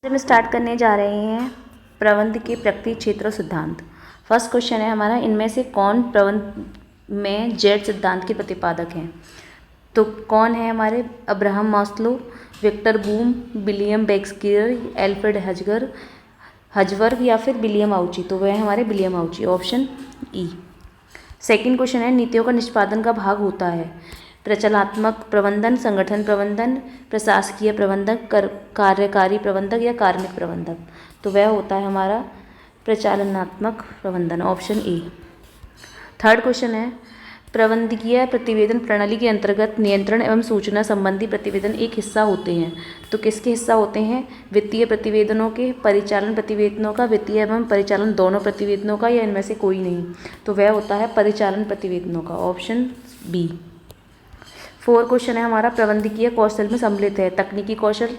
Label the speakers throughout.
Speaker 1: हम स्टार्ट करने जा रहे हैं प्रबंध के प्रकृति क्षेत्र और सिद्धांत। फर्स्ट क्वेश्चन है हमारा, इनमें से कौन प्रबंध में जेड सिद्धांत के प्रतिपादक हैं? तो कौन है हमारे? Abraham Maslow, Victor Vroom, William बेक्सकियर, एल्फ्रेड हजवर्ग या फिर विलियम आउची। तो वह है हमारे William Ouchi, option E. Second question है, नीतियों का निष्पादन का भाग होता है प्रचलात्मक प्रबंधन, संगठन प्रबंधन, प्रशासकीय प्रबंधक, कार्यकारी प्रबंधक या कार्मिक प्रबंधक। तो वह होता है हमारा प्रचालनात्मक प्रबंधन, ऑप्शन ए। थर्ड क्वेश्चन है, प्रबंधकीय प्रतिवेदन प्रणाली के अंतर्गत नियंत्रण एवं सूचना संबंधी प्रतिवेदन एक हिस्सा होते हैं। तो किसके हिस्सा होते हैं? वित्तीय प्रतिवेदनों के, परिचालन प्रतिवेदनों का, वित्तीय एवं परिचालन दोनों प्रतिवेदनों का, या इनमें से कोई नहीं। तो वह होता है परिचालन प्रतिवेदनों का, ऑप्शन बी। फोर्थ क्वेश्चन है हमारा, प्रबंधकीय कौशल में सम्मिलित है तकनीकी कौशल,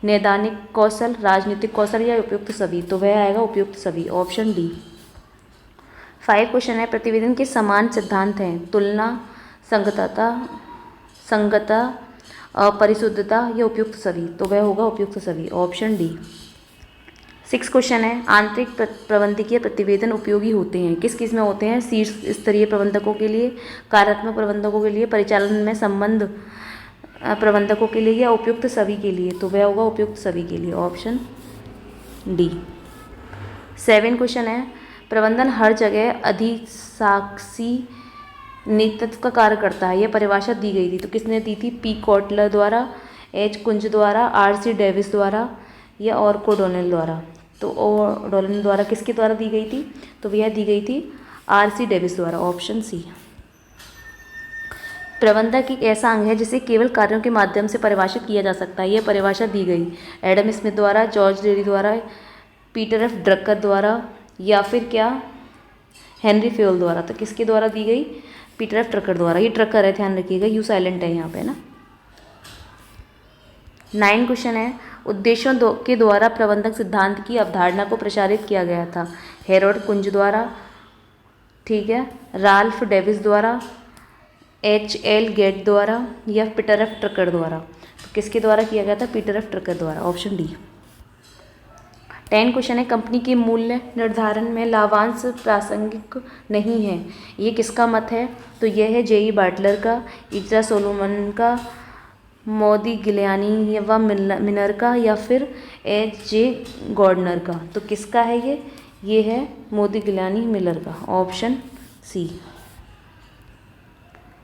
Speaker 1: नैदानिक कौशल, राजनीतिक कौशल या उपयुक्त सभी। तो वह आएगा उपयुक्त सभी, ऑप्शन डी। 5 क्वेश्चन है, प्रतिवेदन के समान सिद्धांत हैं तुलना, संगतता, परिशुद्धता या उपयुक्त सभी। तो वह होगा उपयुक्त सभी, ऑप्शन डी। 6 क्वेश्चन है, आंतरिक प्रबंधकीय प्रतिवेदन उपयोगी होते हैं किस किस में होते हैं? शीर्ष स्तरीय प्रबंधकों के लिए, कार्यात्मक प्रबंधकों के लिए, परिचालन में संबंध प्रबंधकों के लिए या उपयुक्त सभी के लिए। तो वह होगा उपयुक्त सभी के लिए, ऑप्शन डी। 7 क्वेश्चन है, प्रबंधन हर जगह अधिसाक्षी नेतृत्व का कार्य करता है, यह परिभाषा दी गई थी। तो किसने दी थी? पी कॉटलर द्वारा, एच कुंज द्वारा, आर.सी. डेविस द्वारा या ऑर्को डोनेल द्वारा। तो डोनेल द्वारा किसके द्वारा दी गई थी? तो यह दी गई थी आर.सी. डेविस द्वारा, ऑप्शन सी। प्रबंधक एक ऐसा अंग है जिसे केवल कार्यों के माध्यम से परिभाषित किया जा सकता है, यह परिभाषा दी गई एडम स्मिथ द्वारा, जॉर्ज लेडी द्वारा, पीटर एफ ड्रकर द्वारा या फिर क्या हेनरी फेयोल द्वारा। तो किसके द्वारा दी गई? पीटर एफ ड्रकर द्वारा। ये ड्रकर है, ध्यान रखिएगा, यू साइलेंट है यहाँ पे ना। 9 क्वेश्चन है, उद्देश्यों के द्वारा प्रबंधक सिद्धांत की अवधारणा को प्रसारित किया गया था हेरोल्ड कुंज द्वारा, ठीक है, राल्फ डेविस द्वारा, H.L. गेट द्वारा या पीटर एफ ड्रकर द्वारा। तो किसके द्वारा किया गया था? पीटर एफ ड्रकर द्वारा, ऑप्शन डी। 10 क्वेश्चन है, कंपनी के मूल्य निर्धारण में लाभांश प्रासंगिक नहीं है, ये किसका मत है? तो यह है J.E. बाटलर का, इज़रा सोलोमन का, मोदी गिलियानी व मिनर का या फिर H.J. गॉर्डनर का। तो किसका है ये है मोदी गिलियानी मिलर का, ऑप्शन सी।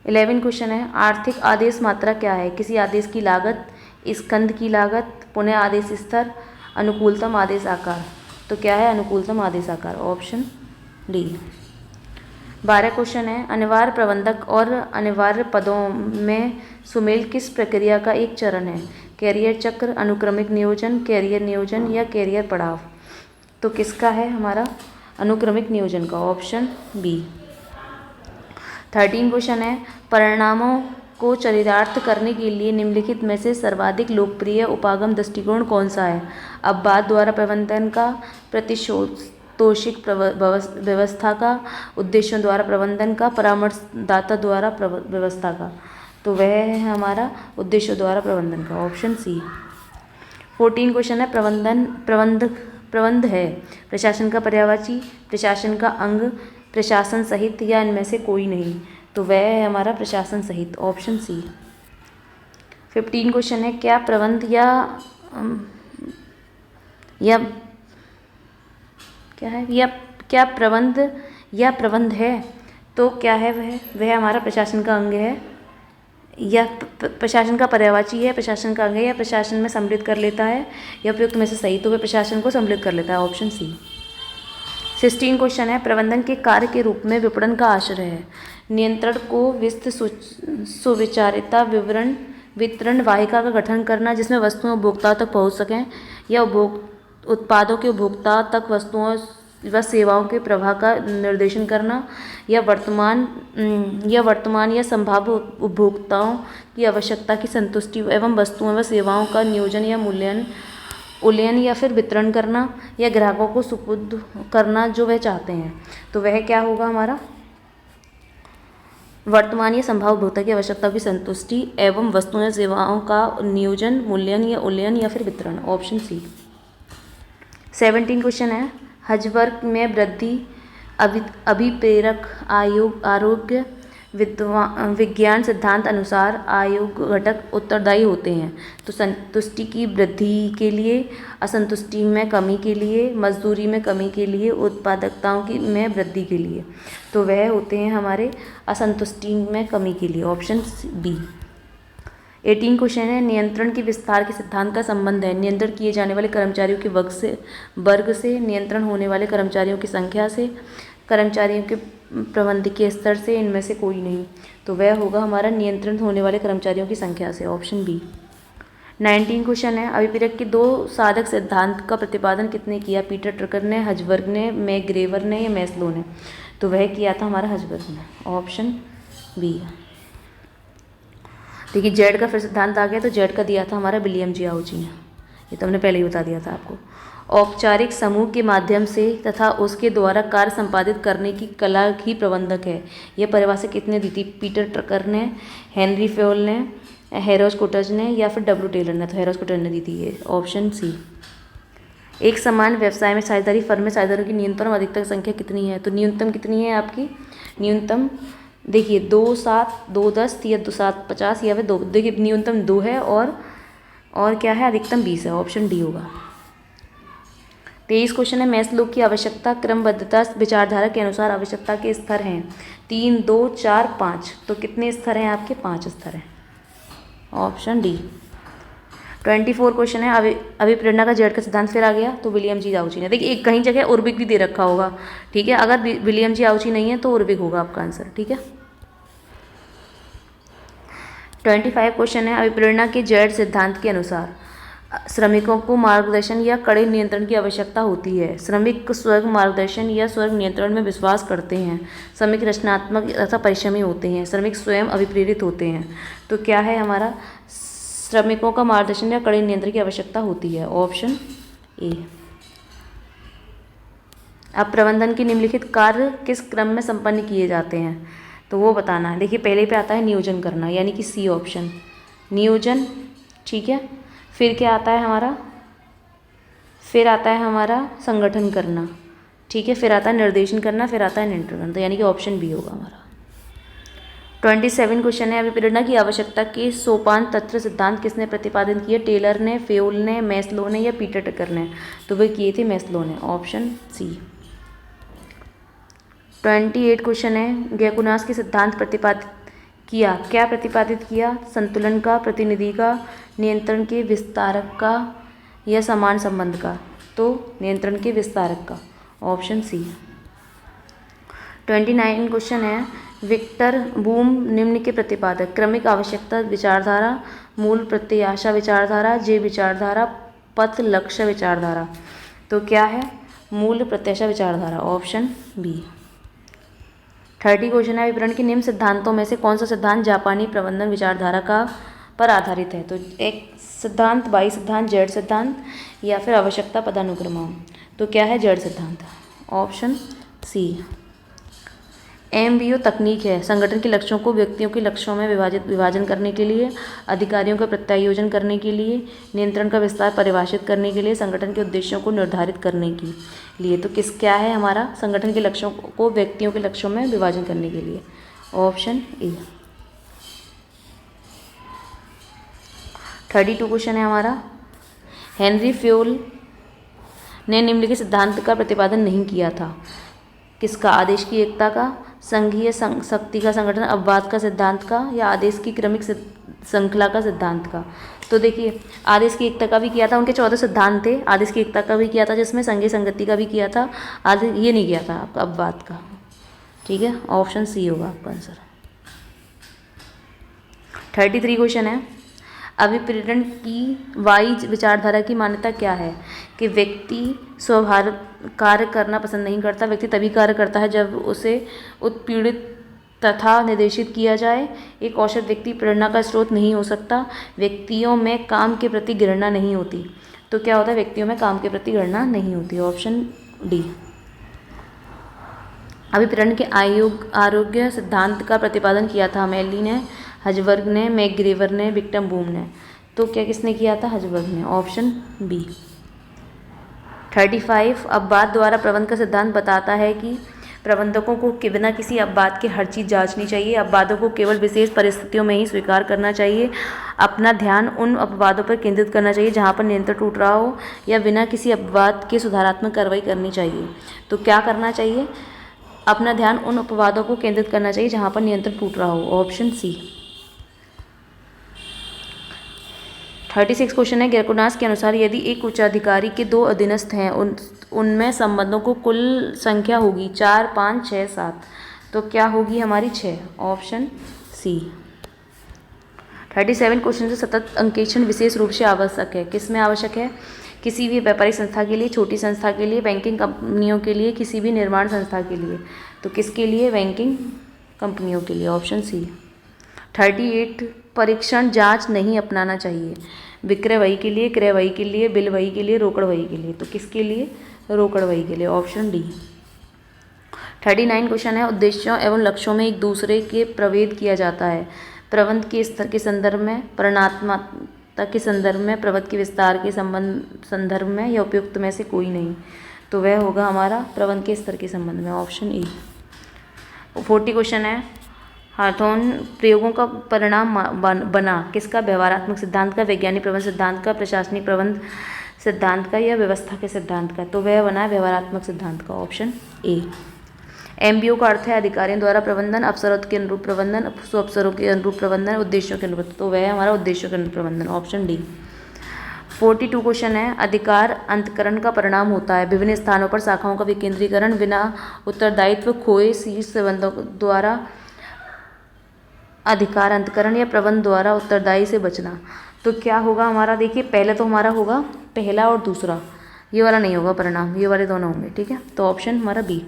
Speaker 1: 11 क्वेश्चन है, आर्थिक आदेश मात्रा क्या है? किसी आदेश की लागत, स्कंद की लागत, पुनः आदेश स्तर, अनुकूलतम आदेश आकार। तो क्या है? अनुकूलतम आदेश आकार, ऑप्शन डी। 12 क्वेश्चन है, अनिवार्य प्रबंधक और अनिवार्य पदों में सुमेल किस प्रक्रिया का एक चरण है? कैरियर चक्र, अनुक्रमिक नियोजन, कैरियर नियोजन या कैरियर पड़ाव। तो किसका है हमारा? अनुक्रमिक नियोजन का, ऑप्शन बी। 13 क्वेश्चन है, परिणामों को चरितार्थ करने के लिए निम्नलिखित में से सर्वाधिक लोकप्रिय उपागम दृष्टिकोण कौन सा है? अपवाद द्वारा प्रबंधन का, प्रतिशोतोषिक व्यवस्था का, उद्देश्यों द्वारा प्रबंधन का, परामर्शदाता द्वारा व्यवस्था का। तो वह है हमारा उद्देश्यों द्वारा प्रबंधन का, ऑप्शन सी। 14 क्वेश्चन है, प्रबंध है प्रशासन का पर्यायवाची, प्रशासन का अंग, प्रशासन सहित या इनमें से कोई नहीं। तो वह है हमारा प्रशासन सहित, ऑप्शन सी। 15 क्वेश्चन है, क्या प्रबंध या क्या है या क्या प्रबंध या प्रबंध है? तो क्या है वह हमारा प्रशासन का अंग है या प्रशासन का पर्यायवाची है, प्रशासन का अंग है या प्रशासन में सम्मिलित कर लेता है या उपयुक्त में से सही। तो वह प्रशासन को सम्मिलित कर लेता है, ऑप्शन सी। 16 क्वेश्चन है, प्रबंधन के कार्य के रूप में विपणन का आश्रय है नियंत्रण को विस्तृत सुविचारिता वितरण वाहिका का गठन करना जिसमें वस्तुएं उपभोक्ताओं तक पहुंच सकें या उत्पादों के उपभोक्ता तक वस्तुओं व सेवाओं के प्रवाह का निर्देशन करना या वर्तमान या संभाव्य उपभोक्ताओं की आवश्यकता की संतुष्टि एवं वस्तुओं व सेवाओं का नियोजन या उन्नयन या फिर वितरण करना या ग्राहकों को सुपुर्द करना जो वह चाहते हैं। तो वह क्या होगा हमारा? वर्तमान या संभाव्य उपभोक्ता की आवश्यकता की संतुष्टि एवं वस्तुओं या सेवाओं का नियोजन, मूल्यन या उन्नयन या फिर वितरण, ऑप्शन सी। 17 क्वेश्चन है, हजवर्ग में वृद्धि अभिप्रेरक आरोग्य विज्ञान सिद्धांत अनुसार आयोग घटक उत्तरदायी होते हैं। तो संतुष्टि की वृद्धि के लिए, असंतुष्टि में कमी के लिए, मजदूरी में कमी के लिए, उत्पादकताओं की में वृद्धि के लिए। तो वह होते हैं हमारे असंतुष्टि में कमी के लिए, ऑप्शन बी। 18 क्वेश्चन है, नियंत्रण के विस्तार के सिद्धांत का संबंध है नियंत्रण किए जाने वाले कर्मचारियों के वर्ग से, नियंत्रण होने वाले कर्मचारियों की संख्या से, कर्मचारियों के प्रबंधकीय स्तर से, इनमें से कोई नहीं। तो वह होगा हमारा नियंत्रण होने वाले कर्मचारियों की संख्या से, ऑप्शन बी। 19 क्वेश्चन है, अभिप्रेरक के 2 साधक सिद्धांत का प्रतिपादन किसने किया? पीटर ट्रकर ने, हजवर्ग ने, मैग्रेवर ने या मैस्लो ने? तो वह किया था हमारा हजवर्ग ने, ऑप्शन बी। देखिए जेड का फिर सिद्धांत आ गया, तो जेड का दिया था हमारा विलियम जी आउची ने, ये तो हमने पहले ही बता दिया था आपको। औपचारिक समूह के माध्यम से तथा उसके द्वारा कार्य संपादित करने की कला ही प्रबंधक है, यह परिभाषा किसने दी थी? पीटर ट्रकर ने, हेनरी फ्योल ने, हेरोज कोटज ने या फिर डब्ल्यू टेलर ने? तो हेरोज कोटज ने दी थी ये, ऑप्शन सी। एक समान व्यवसाय में साझेदारी फर्म में साझेदारों की न्यूनतम और अधिकतम संख्या कितनी है? तो न्यूनतम कितनी है आपकी? न्यूनतम देखिए 2, 7, 2, 10 या 2, 7, 50 या फिर 2। देखिए न्यूनतम 2 है और क्या है? अधिकतम 20 है, ऑप्शन डी होगा। 23 क्वेश्चन है, मैस्लो की आवश्यकता क्रमबद्धता विचारधारा के अनुसार आवश्यकता के स्तर हैं 3, 2, 4, 5। तो कितने स्तर हैं आपके? 5 स्तर हैं, ऑप्शन डी। 24 क्वेश्चन है, अभिप्रेरणा का जेड का सिद्धांत फिर आ गया, तो विलियम जी आउची ने। देखिए एक कहीं जगह उर्बिक भी दे रखा होगा, ठीक है, अगर विलियम जी आउची नहीं है तो उर्बिक होगा आपका आंसर, ठीक है। 25 क्वेश्चन है, अभिप्रेरणा के जेड सिद्धांत के अनुसार श्रमिकों को मार्गदर्शन या कड़े नियंत्रण की आवश्यकता होती है। श्रमिक स्वयं मार्गदर्शन या स्वयं नियंत्रण में विश्वास करते हैं। श्रमिक रचनात्मक तथा परिश्रमी होते हैं। श्रमिक स्वयं अभिप्रेरित होते हैं। तो क्या है हमारा? श्रमिकों का मार्गदर्शन या कड़े नियंत्रण की आवश्यकता होती है, ऑप्शन ए। अब प्रबंधन के निम्नलिखित कार्य किस क्रम में संपन्न किए जाते हैं? तो वो बताना है। देखिए पहले पे आता है नियोजन करना, यानी कि सी ऑप्शन, नियोजन, ठीक है। फिर क्या आता है हमारा? फिर आता है हमारा संगठन करना, ठीक है। फिर आता है निर्देशन करना, फिर आता है नियंत्रण करना, तो यानी कि ऑप्शन बी होगा हमारा। 27 क्वेश्चन है, अभिप्रेरणा की आवश्यकता के सोपान तत्व सिद्धांत किसने प्रतिपादन किए? टेलर ने, फ्योल ने, मैस्लो ने या पीटर ट्रकर ने? तो वे किए थे मैस्लो ने, ऑप्शन सी। 28 क्वेश्चन है, गैकुनास के सिद्धांत प्रतिपादित किया, क्या प्रतिपादित किया? संतुलन का, प्रतिनिधि का, नियंत्रण के विस्तारक का या समान संबंध का? तो नियंत्रण के विस्तारक का, ऑप्शन सी। 29 क्वेश्चन है, विक्टर बूम निम्न के प्रतिपादक क्रमिक आवश्यकता विचारधारा, मूल प्रत्याशा विचारधारा, जे विचारधारा, पथ लक्ष्य विचारधारा? तो क्या है? मूल प्रत्याशा विचारधारा, ऑप्शन बी। 30 क्वेश्चन है, विवरण के निम्न सिद्धांतों में से कौन सा सिद्धांत जापानी प्रबंधन विचारधारा का पर आधारित है? तो एक सिद्धांत, बाई सिद्धांत, जेड सिद्धांत या फिर आवश्यकता पदानुक्रम? तो क्या है? जेड सिद्धांत, ऑप्शन सी। MBO तकनीक है संगठन के लक्ष्यों को व्यक्तियों के लक्ष्यों में विभाजन करने के लिए, अधिकारियों का प्रत्यायोजन करने के लिए, नियंत्रण का विस्तार परिभाषित करने के लिए, संगठन के उद्देश्यों को निर्धारित करने के लिए। तो क्या है हमारा? संगठन के लक्ष्यों को व्यक्तियों के लक्ष्यों में विभाजन करने के लिए, ऑप्शन ए। 32 क्वेश्चन है हमारा, हेनरी फ्योल ने निम्नलिखित सिद्धांत का प्रतिपादन नहीं किया था। किसका? आदेश की एकता का, संघीय शक्ति का संगठन अपवाद का सिद्धांत का या आदेश की क्रमिक श्रृंखला का सिद्धांत का? तो देखिए आदेश की एकता का भी किया था, उनके 14 सिद्धांत थे। आदेश की एकता का भी किया था जिसमें संघीय संगति का भी किया था, आदेश ये नहीं किया था आपका अपवाद का, ठीक है, ऑप्शन सी होगा आपका आंसर। 33 क्वेश्चन है, अभिप्रेरण की वाई विचारधारा की मान्यता क्या है? कि व्यक्ति स्वाभाविक कार्य करना पसंद नहीं करता। व्यक्ति तभी कार्य करता है जब उसे उत्पीड़ित तथा निर्देशित किया जाए। एक औसत व्यक्ति प्रेरणा का स्रोत नहीं हो सकता। व्यक्तियों में काम के प्रति घृणा नहीं होती। तो क्या होता है? व्यक्तियों में काम के प्रति घृणा नहीं होती, ऑप्शन डी। अभिप्रेरण के आरोग्य सिद्धांत का प्रतिपादन किया था मैली ने, हजवर्ग ने, मैग्रेवर ने, विक्टर बूम ने? तो क्या किसने किया था? हजवर्ग ने, ऑप्शन बी। 35 अपवाद द्वारा प्रबंध का सिद्धांत बताता है कि प्रबंधकों को बिना किसी अपवाद के हर चीज़ जांचनी चाहिए। अपवादों को केवल विशेष परिस्थितियों में ही स्वीकार करना चाहिए। अपना ध्यान उन अपवादों पर केंद्रित करना चाहिए जहां पर नियंत्रण टूट रहा हो या बिना किसी अपवाद के सुधारात्मक कार्रवाई करनी चाहिए। तो क्या करना चाहिए? अपना ध्यान उन अपवादों को केंद्रित करना चाहिए जहां पर नियंत्रण टूट रहा हो। Option C. 36 क्वेश्चन है। गेरकुनास के अनुसार यदि एक उच्चाधिकारी के 2 अधीनस्थ हैं उनमें संबंधों को कुल संख्या होगी 4, 5, 6, 7, तो क्या होगी हमारी 6। Option C. 37 क्वेश्चन से सतत अंकेक्षण विशेष रूप से आवश्यक है। किस में आवश्यक है? किसी भी व्यापारिक संस्था के लिए, छोटी संस्था के लिए, बैंकिंग कंपनियों के लिए, किसी भी निर्माण संस्था के लिए। तो किसके लिए? बैंकिंग कंपनियों के लिए। Option C. 38 परीक्षण जांच नहीं अपनाना चाहिए। विक्रय वही के लिए, क्रय वही के लिए, बिल वही के लिए, रोकड़ वही के लिए। तो किसके लिए? रोकड़ वही के लिए। Option D. 39 क्वेश्चन है। उद्देश्यों एवं लक्ष्यों में एक दूसरे के प्रवेद किया जाता है। प्रबंध के स्तर के संदर्भ में, परिणात्मकता के संदर्भ में, प्रबंध के विस्तार के संदर्भ में, या उपयुक्त में से कोई नहीं। तो वह होगा हमारा प्रबंध के स्तर के संबंध में। Option E. 40 क्वेश्चन है। हाथोन प्रयोगों का परिणाम बना किसका? व्यवहारात्मक सिद्धांत का, वैज्ञानिक प्रबंध सिद्धांत का, प्रशासनिक प्रबंध सिद्धांत का, या व्यवस्था के सिद्धांत का। तो वह बना व्यवहारात्मक सिद्धांत का। Option A. MBO का अर्थ है अधिकारियों द्वारा प्रबंधन, अफसरों के अनुरूप प्रबंधन, अफसरों के अनुरूप प्रबंधन, उद्देश्यों के अनुरूप। तो वह हमारा उद्देश्यों के अनुरूप प्रबंधन। Option D. 42 क्वेश्चन है। अधिकार अंतकरण का परिणाम होता है विभिन्न स्थानों पर शाखाओं का विकेंद्रीकरण, बिना उत्तरदायित्व खोए शीर्ष प्रबंधों द्वारा अधिकार अंतकरण, या प्रबंध द्वारा उत्तरदायी से बचना। तो क्या होगा हमारा? देखिए पहले तो हमारा होगा पहला और दूसरा, ये वाला नहीं होगा परिणाम, ये वाले दोनों होंगे। ठीक है, तो ऑप्शन हमारा बी।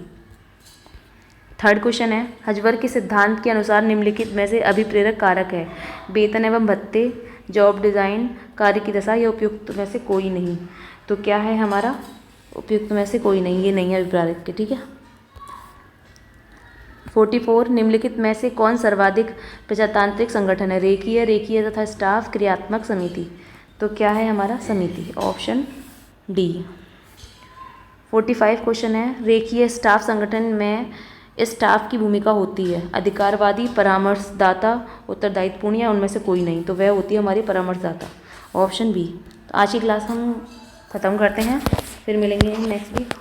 Speaker 1: 3rd क्वेश्चन है। हजवर्ग के सिद्धांत के अनुसार निम्नलिखित में से अभिप्रेरक कारक है? वेतन एवं भत्ते, जॉब डिज़ाइन, कार्य की दशा, या उपयुक्त में से कोई नहीं। तो क्या है हमारा? उपयुक्त में से कोई नहीं, ये नहीं है अभिप्रेरक के। ठीक है। 44 निम्नलिखित में से कौन सर्वाधिक प्रजातांत्रिक संगठन है? रेखीय, रेखीय तथा स्टाफ, क्रियात्मक, समिति। तो क्या है हमारा? समिति। Option D. 45 क्वेश्चन है। रेखीय स्टाफ संगठन में स्टाफ की भूमिका होती है अधिकारवादी, परामर्शदाता, उत्तरदायित्वपूर्ण, या उनमें से कोई नहीं। तो वह होती है हमारी परामर्शदाता। Option B. तो आज की क्लास हम ख़त्म करते हैं, फिर मिलेंगे नेक्स्ट वीक।